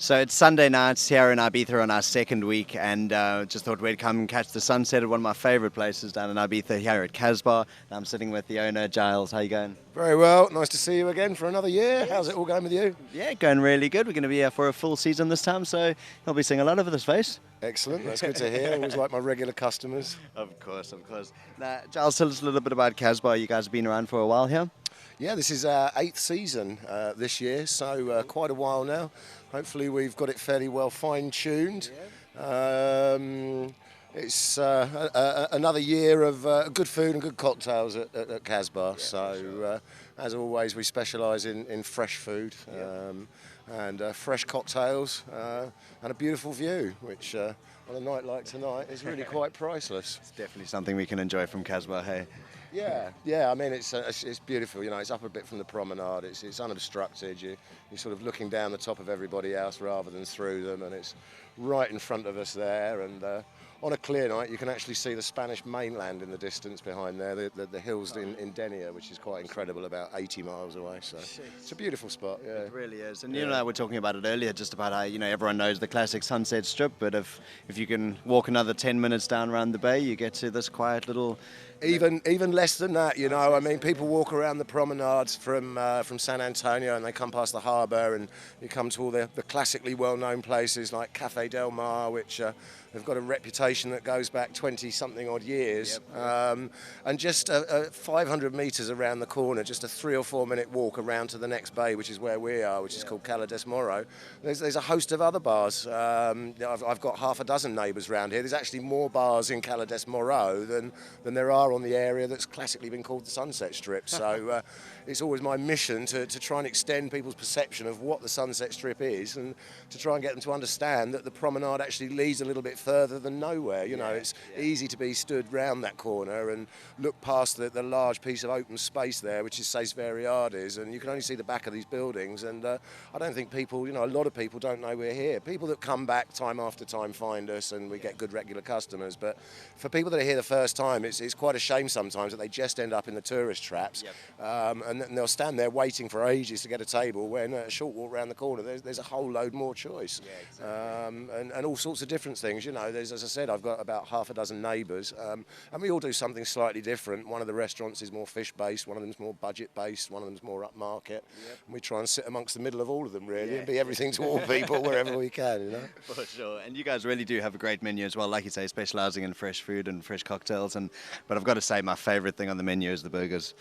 So it's Sunday nights here in Ibiza on our second week, and just thought we'd come and catch the sunset at one of my favourite places down in Ibiza here at Kasbah. And I'm sitting with the owner, Giles. How you going? Very well. Nice to see you again for another year. How's it all going with you? Yeah, going really good. We're going to be here for a full season this time, so you'll be seeing a lot of this face. Excellent. That's good to hear. Always like my regular customers. Of course, of course. Now, Giles, tell us a little bit about Kasbah. You guys have been around for a while here. Yeah, this is our 8th season this year, so quite a while now. Hopefully we've got it fairly well fine-tuned. It's another year of good food and good cocktails at Kasbah. So, as always, we specialise in fresh food and fresh cocktails and a beautiful view, which on a night like tonight is really quite priceless. It's definitely something we can enjoy from Kasbah, hey? Yeah. I mean, it's beautiful. You know, it's up a bit from the promenade. It's unobstructed. You're sort of looking down the top of everybody else rather than through them, and it's right in front of us there. And on a clear night, you can actually see the Spanish mainland in the distance behind there, the hills in Denia, which is quite incredible, about 80 miles away. So it's a beautiful spot. Yeah, it really is. And you and I were talking about it earlier, just about how everyone knows the classic Sunset Strip, but if you can walk another 10 minutes down around the bay, you get to this quiet little. Even less than that, I mean, people walk around the promenades from San Antonio and they come past the harbour, and you come to all the classically well-known places like Café Del Mar, which have got a reputation that goes back 20-something odd years. And just 500 metres around the corner, just a 3 or 4 minute walk around to the next bay, which is where we are, which is called Cala Des Moro. There's a host of other bars. I've got half a dozen neighbours around here. There's actually more bars in Cala Des Moro than there are on the area that's classically been called the Sunset Strip. So it's always my mission to try and extend people's perception of what the Sunset Strip is, and to try and get them to understand that the promenade actually leads a little bit further than nowhere. It's easy to be stood round that corner and look past the large piece of open space there, which is Seis Veriades, and you can only see the back of these buildings. And I don't think people, a lot of people don't know we're here. People that come back time after time find us, and we get good regular customers. But for people that are here the first time, it's quite a shame sometimes that they just end up in the tourist traps, and they'll stand there waiting for ages to get a table, when a short walk around the corner there's a whole load more choice. And all sorts of different things. There's, as I said, I've got about half a dozen neighbours, and we all do something slightly different. One of the restaurants is more fish based, one of them's more budget based, one of them's more upmarket. And we try and sit amongst the middle of all of them, really, and be everything to all people wherever we can. For sure. And you guys really do have a great menu as well, like you say, specialising in fresh food and fresh cocktails. But I've got to say, my favourite thing on the menu is the burgers.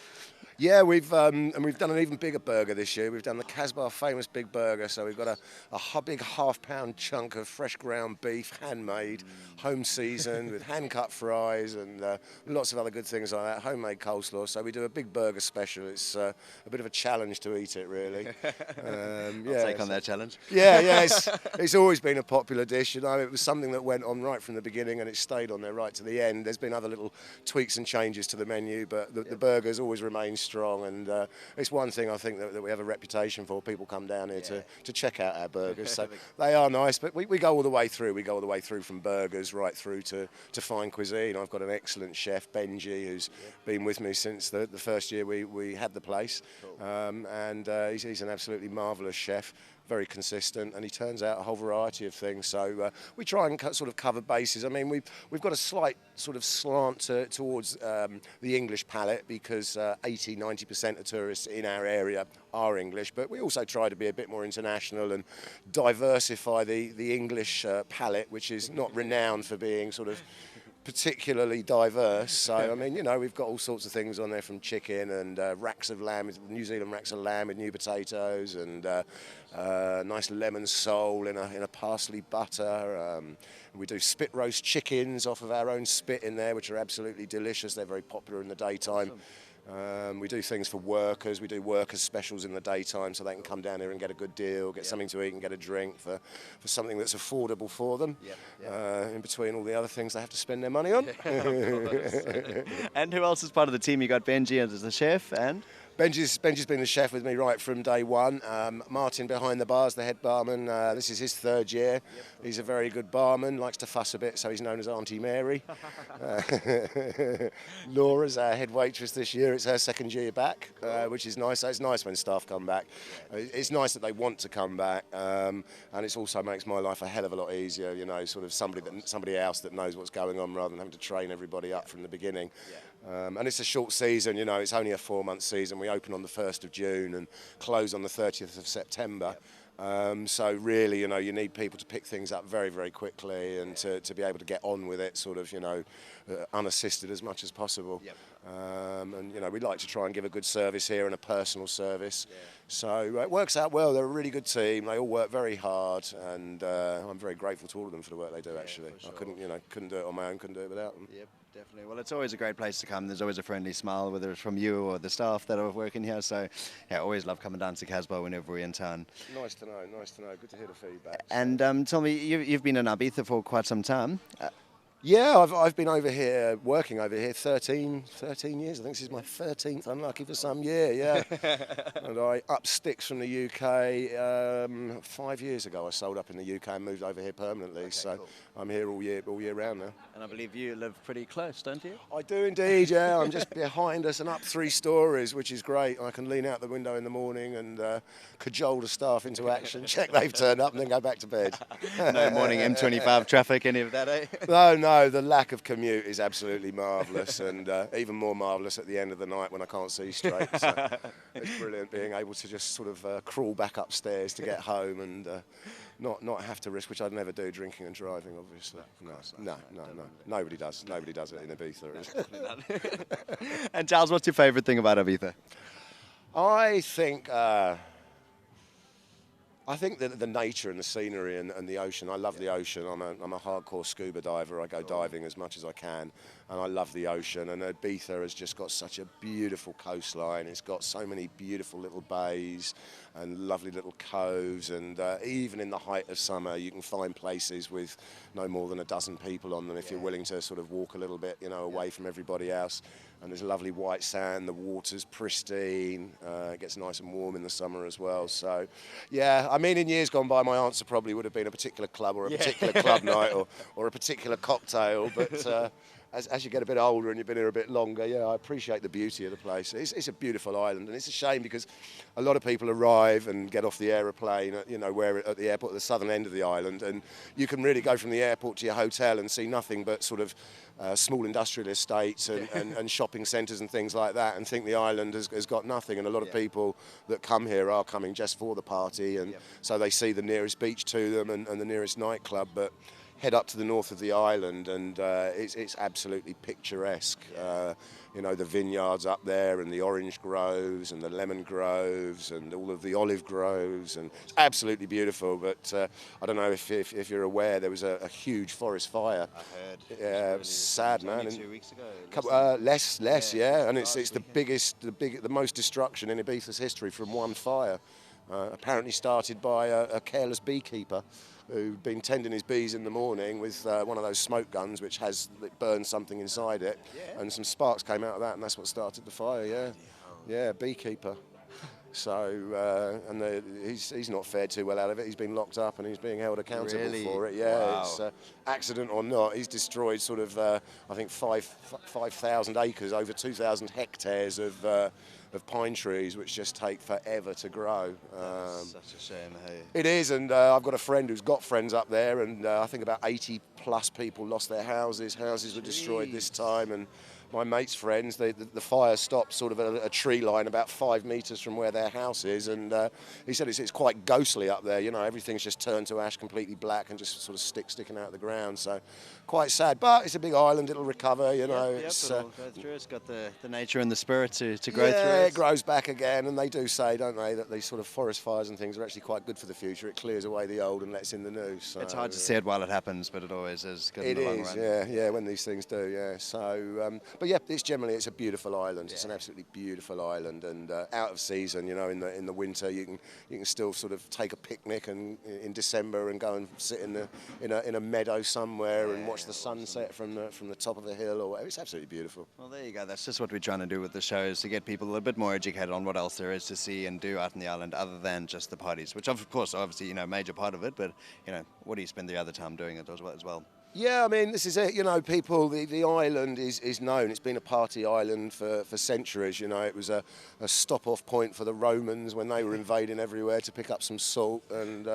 Yeah, we've done an even bigger burger this year. We've done the Kasbah famous big burger. So we've got a big half-pound chunk of fresh ground beef, handmade, home seasoned, with hand-cut fries and lots of other good things like that. Homemade coleslaw. So we do a big burger special. It's a bit of a challenge to eat it, really. I'll take on that challenge. Yeah. It's always been a popular dish. It was something that went on right from the beginning, and it stayed on there right to the end. There's been other little tweaks and changes to the menu, but the burgers always remain strong, and it's one thing I think that we have a reputation for. People come down here to check out our burgers, so they are nice, but we go all the way through. We go all the way through from burgers right through to fine cuisine. I've got an excellent chef, Benji, who's been with me since the first year we had the place. And he's an absolutely marvellous chef, very consistent, and he turns out a whole variety of things. So we try and sort of cover bases. I mean, we've got a slight sort of slant towards the English palate, because 80-90% of tourists in our area are English, but we also try to be a bit more international and diversify the English palate, which is not renowned for being sort of particularly diverse. So I mean, we've got all sorts of things on there, from chicken and racks of lamb, New Zealand racks of lamb with new potatoes, and nice lemon sole in a parsley butter. We do spit roast chickens off of our own spit in there, which are absolutely delicious. They're very popular in the daytime. We do things for workers. We do workers specials in the daytime, so they can come down here and get a good deal, get something to eat and get a drink for something that's affordable for them, in between all the other things they have to spend their money on. And who else is part of the team? You got Benji as the chef, and? Benji's been the chef with me right from day one. Martin behind the bars, the head barman. This is his 3rd year. He's a very good barman, likes to fuss a bit, so he's known as Auntie Mary. Laura's our head waitress this year. It's her 2nd year back, which is nice. So it's nice when staff come back. It's nice that they want to come back, and it also makes my life a hell of a lot easier. You know, sort of somebody else that knows what's going on rather than having to train everybody up from the beginning. And it's a short season, you know, it's only a 4-month season. We open on the 1st of June and close on the 30th of September. So really, you know, you need people to pick things up very, very quickly and to be able to get on with it, sort of, you know, unassisted as much as possible. And, you know, we like to try and give a good service here and a personal service. So it works out well. They're a really good team. They all work very hard, and I'm very grateful to all of them for the work they do, actually. Sure. I couldn't do it on my own, couldn't do it without them. Definitely. Well, it's always a great place to come. There's always a friendly smile, whether it's from you or the staff that are working here. So, yeah, always love coming down to Kasbah whenever we're in town. Nice to know. Good to hear the feedback. And tell me, you've been in Ibiza for quite some time. Yeah, I've been working over here 13 years. I think this is my 13th, unlucky for some year, yeah. And I up sticks from the UK 5 years ago. I sold up in the UK and moved over here permanently, so cool. I'm here all year round now. And I believe you live pretty close, don't you? I do indeed, yeah. I'm just behind us and up 3 stories, which is great. I can lean out the window in the morning and cajole the staff into action, check they've turned up and then go back to bed. No morning M25 traffic, any of that, eh? No, the lack of commute is absolutely marvellous, and even more marvellous at the end of the night when I can't see straight. So it's brilliant being able to just sort of crawl back upstairs to get home and not have to risk, which I'd never do, drinking and driving, obviously. No. Nobody does it in Ibiza. And Giles, what's your favourite thing about Ibiza? I think that the nature and the scenery and the ocean. I love the ocean. I'm a hardcore scuba diver. I go diving as much as I can, and I love the ocean. And Ibiza has just got such a beautiful coastline. It's got so many beautiful little bays and lovely little coves. And even in the height of summer, you can find places with no more than a dozen people on them if you're willing to sort of walk a little bit, you know, away from everybody else. And there's lovely white sand, the water's pristine, it gets nice and warm in the summer as well. So, yeah, I mean, in years gone by, my answer probably would have been a particular club or a particular club night or a particular cocktail, but as you get a bit older and you've been here a bit longer, yeah, I appreciate the beauty of the place. It's a beautiful island, and it's a shame because a lot of people arrive and get off the aeroplane, at the airport at the southern end of the island, and you can really go from the airport to your hotel and see nothing but sort of small industrial estates and shopping centres and things like that, and think the island has got nothing. And a lot of people that come here are coming just for the party, and so they see the nearest beach to them and the nearest nightclub, but head up to the north of the island and it's absolutely picturesque. You know, the vineyards up there and the orange groves and the lemon groves and all of the olive groves, and it's absolutely beautiful. But I don't know if you're aware, there was a huge forest fire. I heard. Yeah, it was sad, man. 2 weeks ago. Less, yeah. And it's the most destruction in Ibiza's history from one fire. Apparently started by a careless beekeeper who'd been tending his bees in the morning with one of those smoke guns which burns something inside it, and some sparks came out of that, and that's what started the fire. Yeah, beekeeper. So he's not fared too well out of it. He's been locked up and he's being held accountable for it. Yeah, wow. It's accident or not, he's destroyed sort of I think 5,000 acres, over 2,000 hectares of pine trees, which just take forever to grow. Such a shame, hey? It is, and I've got a friend who's got friends up there, and I think about 80 plus people lost their houses. Houses were destroyed this time, and my mate's friends, the fire stopped sort of at a tree line about 5 metres from where their house is, and he said it's quite ghostly up there. You know, everything's just turned to ash, completely black, and just sort of sticking out of the ground. So quite sad, but it's a big island. It'll recover. You know, it'll go through. It's got the nature and the spirit to grow through. Yeah, it grows back again, and they do say, don't they, that these sort of forest fires and things are actually quite good for the future. It clears away the old and lets in the new. So it's hard to say it while it happens, but it always is good in the long run. Yeah, when these things do. Yeah. So, But yeah, it's a beautiful island. It's an absolutely beautiful island, and out of season. You know, in the winter you can still sort of take a picnic and in December and go and sit in a meadow somewhere and watch the sunset from the top of a hill or whatever. It's absolutely beautiful. Well, there you go. That's just what we're trying to do with the show, is to get people a little bit more educated on what else there is to see and do out in the island other than just the parties, which of course, obviously, a major part of it, but, what do you spend the other time doing it as well? Yeah, I mean, this is it. People, the island is known. It's been a party island for centuries. It was a stop-off point for the Romans when they were invading everywhere to pick up some salt. And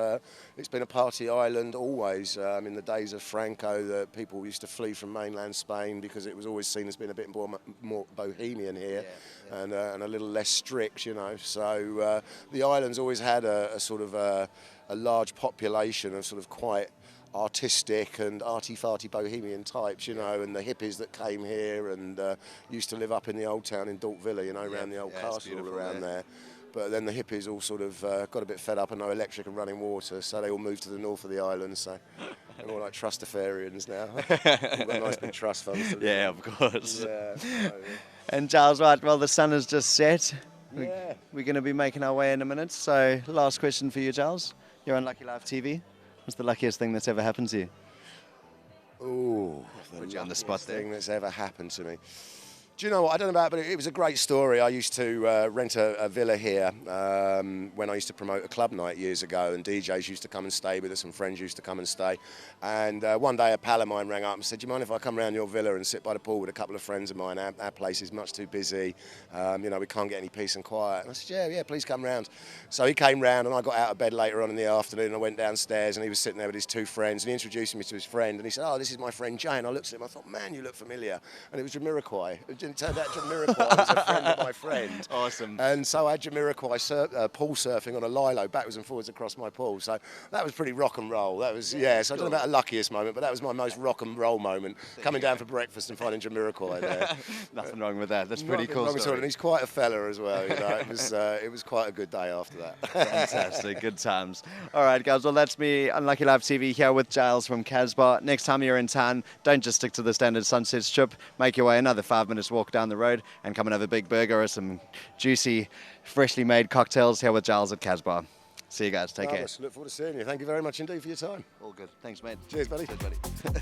it's been a party island always. In the days of Franco, the people used to flee from mainland Spain because it was always seen as being a bit more Bohemian here. Yeah. And a little less strict, So the island's always had a sort of a large population of sort of quite artistic and arty-farty Bohemian types, and the hippies that came here and used to live up in the old town in Dalt Villa, around the old castle all around there. But then the hippies all sort of got a bit fed up and no electric and running water, so they all moved to the north of the island, so they're more like trustafarians now. We've got nice big trust funds. Yeah, of course. Yeah. And Giles, right, well, the sun has just set. Yeah. We're going to be making our way in a minute, so last question for you, Giles. You're on Lucky Live TV. What's the luckiest thing that's ever happened to you? Ooh, Put you on the spot there. Thing that's ever happened to me. Do you know what? I don't know about it, but it was a great story. I used to rent a villa here when I used to promote a club night years ago, and DJs used to come and stay with us, and friends used to come and stay. And one day a pal of mine rang up and said, "Do you mind if I come round your villa and sit by the pool with a couple of friends of mine? Our place is much too busy. We can't get any peace and quiet." And I said, yeah, please come round. So he came round, and I got out of bed later on in the afternoon, and I went downstairs, and he was sitting there with his two friends, and he introduced me to his friend, and he said, "Oh, this is my friend Jay." And I looked at him, I thought, "Man, you look familiar." And it was Jamiroquai. It turned out Jamiroquai was a friend of my friend. Awesome. And so I had Jamiroquai pool surfing on a lilo backwards and forwards across my pool. So that was pretty rock and roll. That was, so I don't know about the luckiest moment, but that was my most rock and roll moment, coming down for breakfast and finding Jamiroquai there. Nothing wrong with that. That's pretty cool story. And he's quite a fella as well. It was quite a good day after that. Fantastic. Good times. All right, guys. Well, that's me on Lucky Live TV here with Giles from Kasbah. Next time you're in town, don't just stick to the standard Sunset Strip. Make your way another 5 minutes walk down the road and come and have a big burger or some juicy, freshly made cocktails here with Giles at Kasbah. See you guys. Take care. Look forward to seeing you. Thank you very much indeed for your time. All good. Thanks, mate. Cheers, buddy. Cheers, buddy.